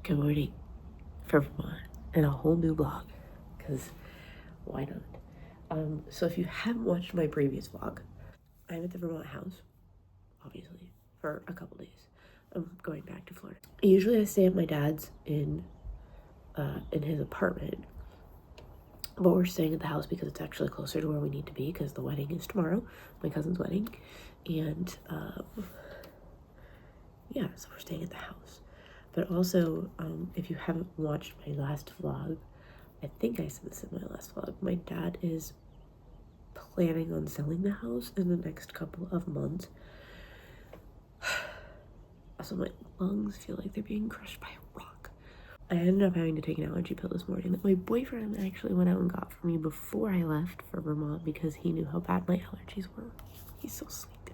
Good morning from Vermont and a whole new vlog, because why not? So if you haven't watched my previous vlog, I'm at the Vermont house, obviously, for a couple days. I'm going back to Florida. Usually I stay at my dad's in his apartment, but we're staying at the house because it's actually closer to where we need to be, because the wedding is tomorrow, my cousin's wedding, and yeah, so we're staying at the house. But also, if you haven't watched my last vlog, I think I said this in my last vlog, my dad is planning on selling the house in the next couple of months. Also, my lungs feel like they're being crushed by a rock. I ended up having to take an allergy pill this morning that my boyfriend actually went out and got for me before I left for Vermont, because he knew how bad my allergies were. He's so sweet.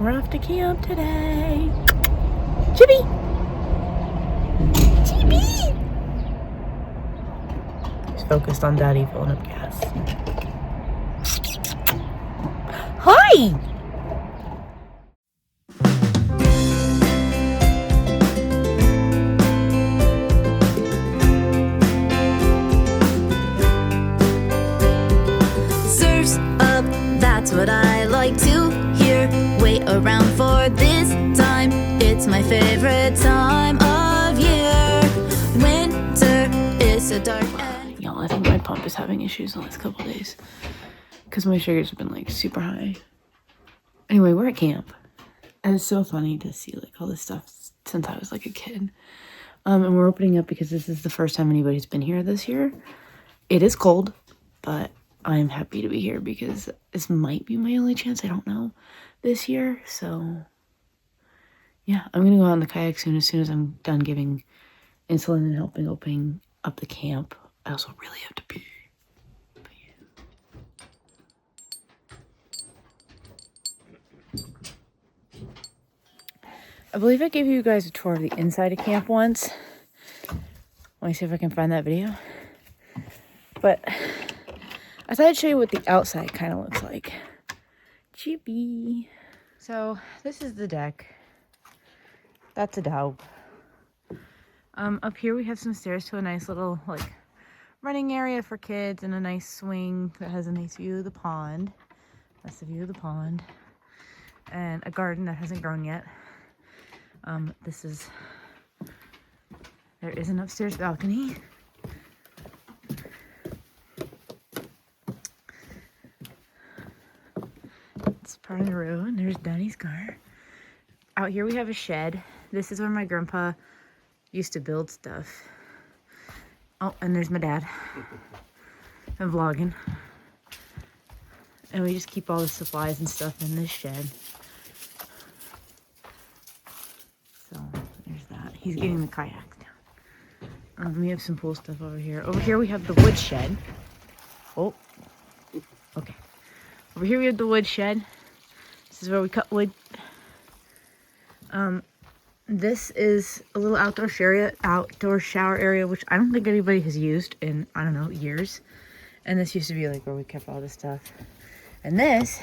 We're off to camp today. Chippy! Chippy! He's focused on Daddy filling up gas. Hi! Surf's up, that's what I like to hear. Wait around for this time, it's my favorite time of year. Winter is so dark and... Y'all, I think my pump is having issues the last couple days, because my sugars have been like super high. Anyway, we're at camp, and it's so funny to see like all this stuff since I was like a kid. And we're opening up because this is the first time anybody's been here this year. It is cold, but I'm happy to be here because this might be my only chance, I don't know, this year. So yeah, I'm gonna go out in the kayak soon as I'm done giving insulin and helping open up the camp. I also really have to pee. But yeah. I believe I gave you guys a tour of the inside of camp once. Let me see if I can find that video. But I thought I'd show you what the outside kind of looks like. Chippy. So this is the deck. That's a dog. Up here we have some stairs to a nice little like running area for kids, and a nice swing that has a nice view of the pond. That's the view of the pond. And a garden that hasn't grown yet. There is an upstairs balcony. It's part of the road, and there's Daddy's car. Out here we have a shed. This is where my grandpa used to build stuff. Oh, and there's my dad. I'm vlogging. And we just keep all the supplies and stuff in this shed. So there's that. He's getting the kayaks down. We have some cool stuff over here. Over here we have the wood shed. Oh, okay. Over here we have the wood shed. This is where we cut wood. This is a little outdoor shower area, which I don't think anybody has used in, I don't know, years. And this used to be like where we kept all this stuff. And this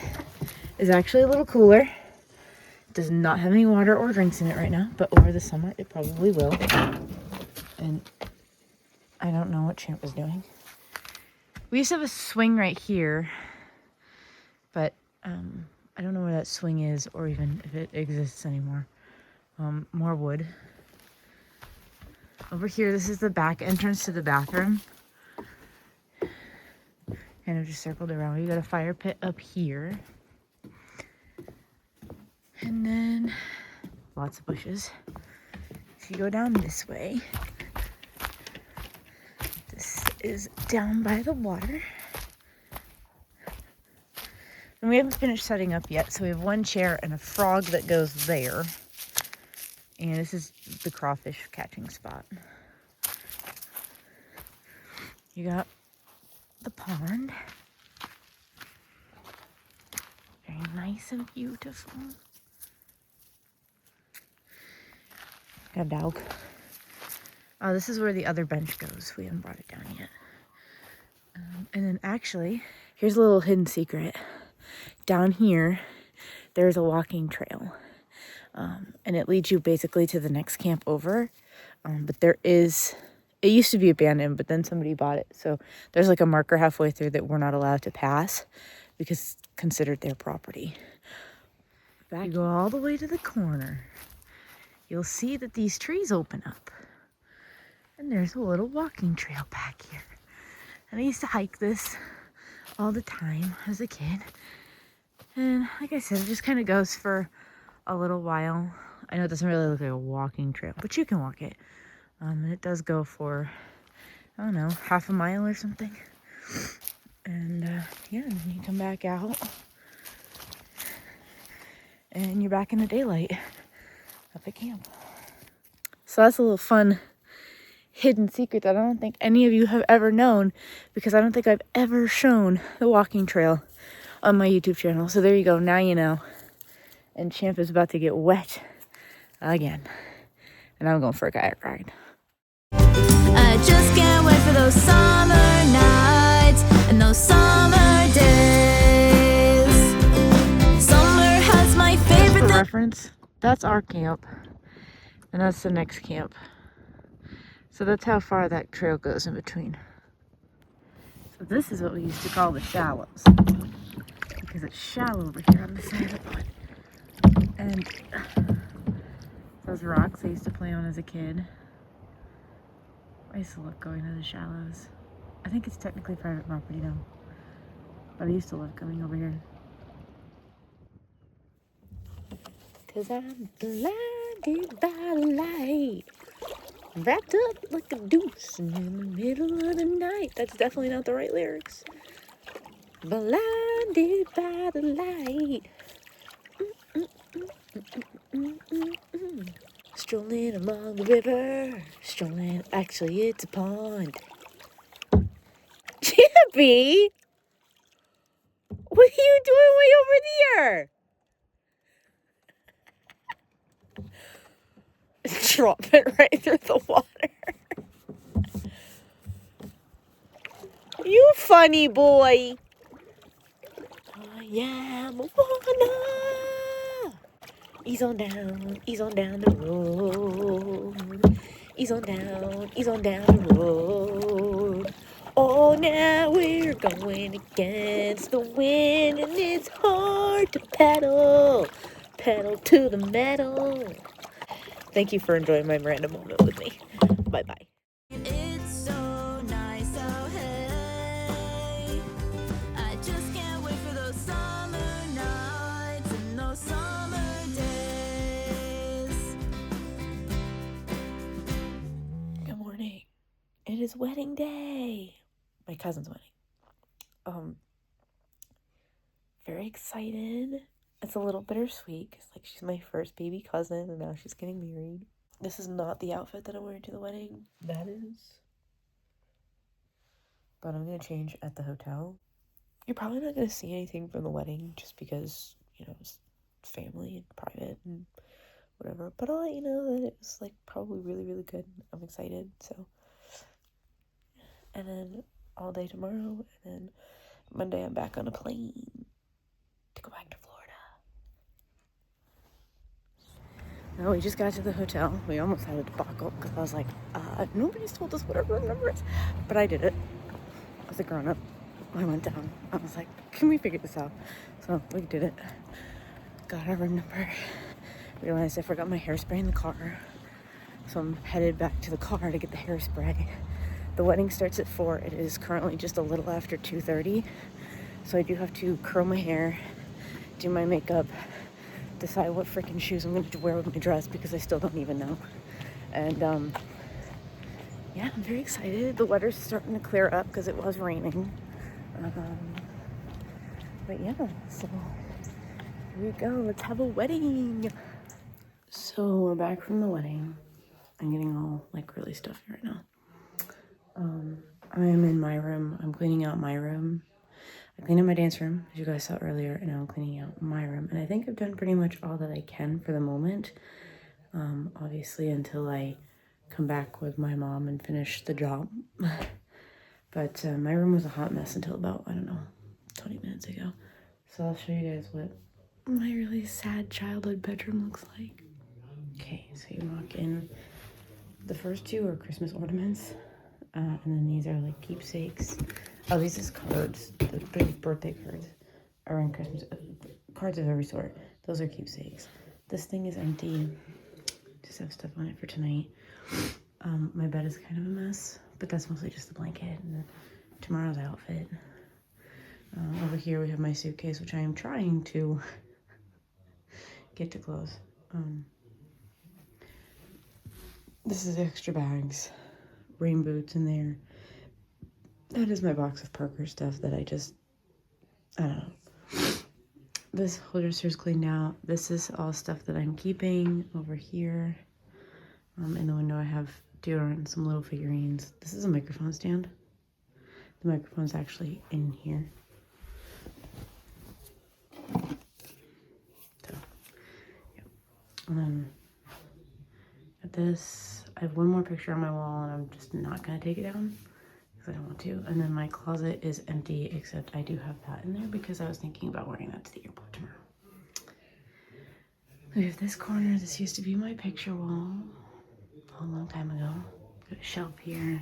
is actually a little cooler. It does not have any water or drinks in it right now, but over the summer it probably will. And I don't know what Champ was doing. We used to have a swing right here, but I don't know where that swing is, or even if it exists anymore. More wood. Over here, this is the back entrance to the bathroom. Kind of just circled around. We got a fire pit up here. And then lots of bushes. If you go down this way, this is down by the water. And we haven't finished setting up yet, so we have one chair and a frog that goes there. And this is the crawfish catching spot. You got the pond. Very nice and beautiful. Got a dog. Oh, this is where the other bench goes. We haven't brought it down yet. And then actually, here's a little hidden secret. Down here, there's a walking trail. And it leads you basically to the next camp over. But there is, it used to be abandoned, but then somebody bought it. So there's like a marker halfway through that we're not allowed to pass because it's considered their property. Back you go all the way to the corner. You'll see that these trees open up. And there's a little walking trail back here. And I used to hike this all the time as a kid. And like I said, it just kind of goes for a little while. I know it doesn't really look like a walking trail, but you can walk it. And it does go for, I don't know, half a mile or something. And yeah, and then you come back out. And you're back in the daylight up at camp. So that's a little fun hidden secret that I don't think any of you have ever known, because I don't think I've ever shown the walking trail on my YouTube channel. So there you go, now you know. And Champ is about to get wet again. And I'm going for a kayak ride. I just can't wait for those summer nights and those summer days. Summer has my favorite. For reference, that's our camp. And that's the next camp. So that's how far that trail goes in between. So this is what we used to call the shallows, because it's shallow over here on the side of the pond. And those rocks I used to play on as a kid. I used to love going to the shallows. I think it's technically private property now, but I used to love coming over here. Cause I'm blinded by the light, wrapped up like a deuce in the middle of the night. That's definitely not the right lyrics. Blinded by the light. Strolling along the river. Strolling, actually it's a pond. Chippy! What are you doing way over there? Drop it right through the water. You funny boy. I am a wanna. Ease on down the road. Ease on down the road. Oh, now we're going against the wind, and it's hard to pedal to the metal. Thank you for enjoying my random moment with me. Bye-bye. It's so nice, oh hey. I just can't wait for those summer nights and those summer days. Good morning. It is wedding day. My cousin's wedding. Very excited. It's a little bittersweet because like she's my first baby cousin and now she's getting married. This is not the outfit that I'm wearing to the wedding. That is. But I'm gonna change at the hotel. You're probably not gonna see anything from the wedding just because, you know, it's family and private and whatever. But I'll let you know that it was like probably really, really good. I'm excited. So, and then all day tomorrow, and then Monday I'm back on a plane to go back to Florida. No, we just got to the hotel. We almost had a debacle because I was like, nobody's told us what our room number is. But I did it. I was a grown-up. I went down. I was like, can we figure this out? So we did it. Got our room number. Realized I forgot my hairspray in the car. So I'm headed back to the car to get the hairspray. The wedding starts at 4. It is currently just a little after 2:30. So I do have to curl my hair, do my makeup, decide what freaking shoes I'm going to wear with my dress because I still don't even know. And yeah, I'm very excited. The weather's starting to clear up because it was raining. But yeah, so here we go. Let's have a wedding. So we're back from the wedding. I'm getting all like really stuffy right now. I'm in my room. I'm cleaning out my room. I cleaned out my dance room, as you guys saw earlier, and now I'm cleaning out my room. And I think I've done pretty much all that I can for the moment. Obviously, until I come back with my mom and finish the job. But my room was a hot mess until about, I don't know, 20 minutes ago. So I'll show you guys what my really sad childhood bedroom looks like. Okay, so you walk in. The first two are Christmas ornaments, and then these are like keepsakes. Oh, these is cards. The big birthday cards are in Christmas. Cards of every sort. Those are keepsakes. This thing is empty. Just have stuff on it for tonight. My bed is kind of a mess, but that's mostly just the blanket and tomorrow's outfit. Over here we have my suitcase, which I am trying to get to close. This is extra bags, rain boots in there. That is my box of Parker stuff that I don't know. This whole dresser is cleaned out. This is all stuff that I'm keeping over here. In the window I have deodorant and some little figurines. This is a microphone stand. The microphone's actually in here. So, yeah. And then at this, I have one more picture on my wall and I'm just not gonna take it down because I don't want to. And then my closet is empty, except I do have that in there because I was thinking about wearing that to the airport tomorrow. We have this corner. This used to be my picture wall a long time ago. Got a shelf here.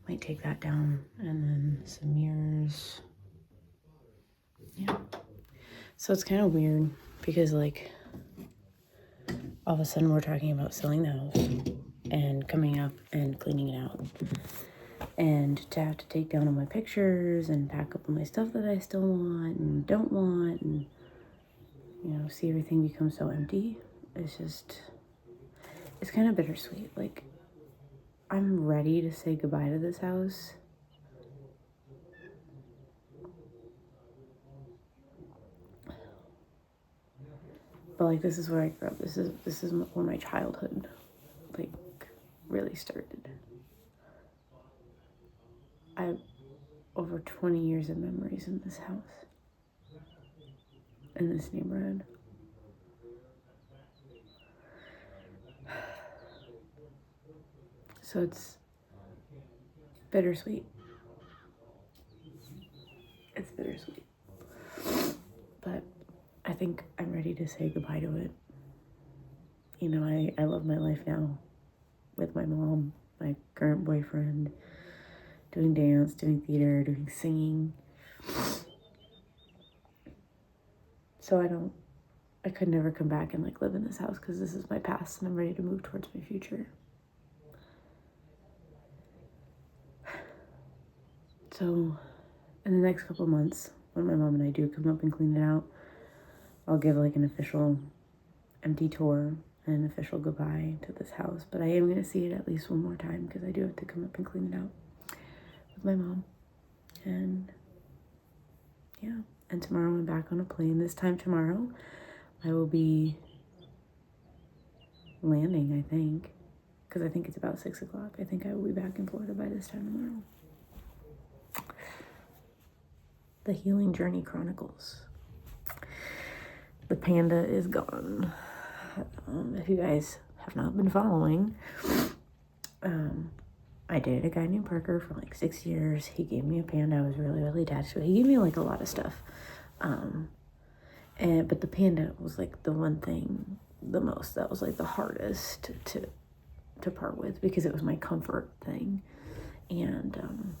Might take that down. And then some mirrors. Yeah. So it's kind of weird because like all of a sudden we're talking about selling the house and coming up and cleaning it out. And to have to take down all my pictures and pack up all my stuff that I still want and don't want and, you know, see everything become so empty. It's kind of bittersweet. Like, I'm ready to say goodbye to this house. But like, this is where I grew up. This is where my childhood, like, really started. I have over 20 years of memories in this house, in this neighborhood. So it's bittersweet. It's bittersweet. But I think I'm ready to say goodbye to it. You know, I love my life now with my mom, my current boyfriend, doing dance, doing theater, doing singing. So I could never come back and like live in this house because this is my past and I'm ready to move towards my future. So in the next couple months, when my mom and I do come up and clean it out, I'll give like an official empty tour and an official goodbye to this house. But I am going to see it at least one more time because I do have to come up and clean it out with my mom. And yeah, and tomorrow I'm back on a plane. This time tomorrow I will be landing, I think, because I think it's about 6 o'clock. I think I will be back in Florida by this time tomorrow. The Healing Journey Chronicles. The panda is gone. If you guys have not been following, I dated a guy named Parker for like 6 years. He gave me a panda. I was really, really attached to it. He gave me like a lot of stuff. But the panda was like the one thing the most that was like the hardest to part with because it was my comfort thing. And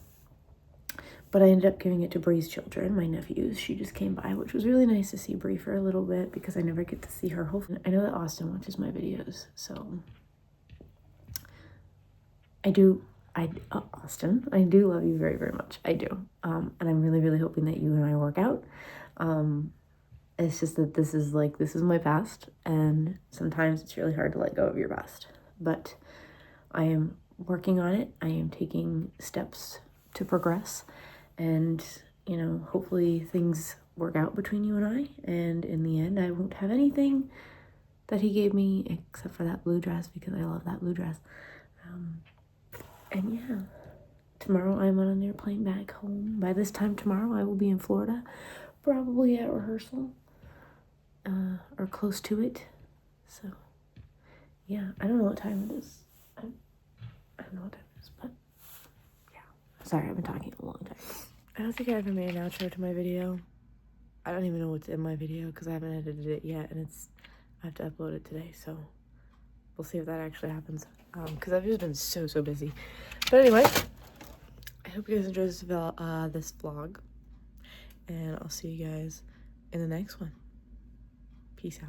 but I ended up giving it to Bree's children, my nephews. She just came by, which was really nice to see Bree for a little bit because I never get to see her. Hopefully, I know that Austin watches my videos, so Austin, I do love you very, very much. I do. And I'm really, really hoping that you and I work out. It's just that this is my past, and sometimes it's really hard to let go of your past. But I am working on it. I am taking steps to progress. And, you know, hopefully things work out between you and I. And in the end, I won't have anything that he gave me except for that blue dress because I love that blue dress. And yeah, tomorrow I'm on an airplane back home. By this time tomorrow, I will be in Florida, probably at rehearsal or close to it. So, yeah, I don't know what time it is. I don't know what time it is, but yeah. Sorry, I've been talking a long time. I don't think I ever made an outro to my video. I don't even know what's in my video because I haven't edited it yet, and I have to upload it today, so we'll see if that actually happens. Because I've just been so busy. But anyway, I hope you guys enjoyed this vlog. And I'll see you guys in the next one. Peace out.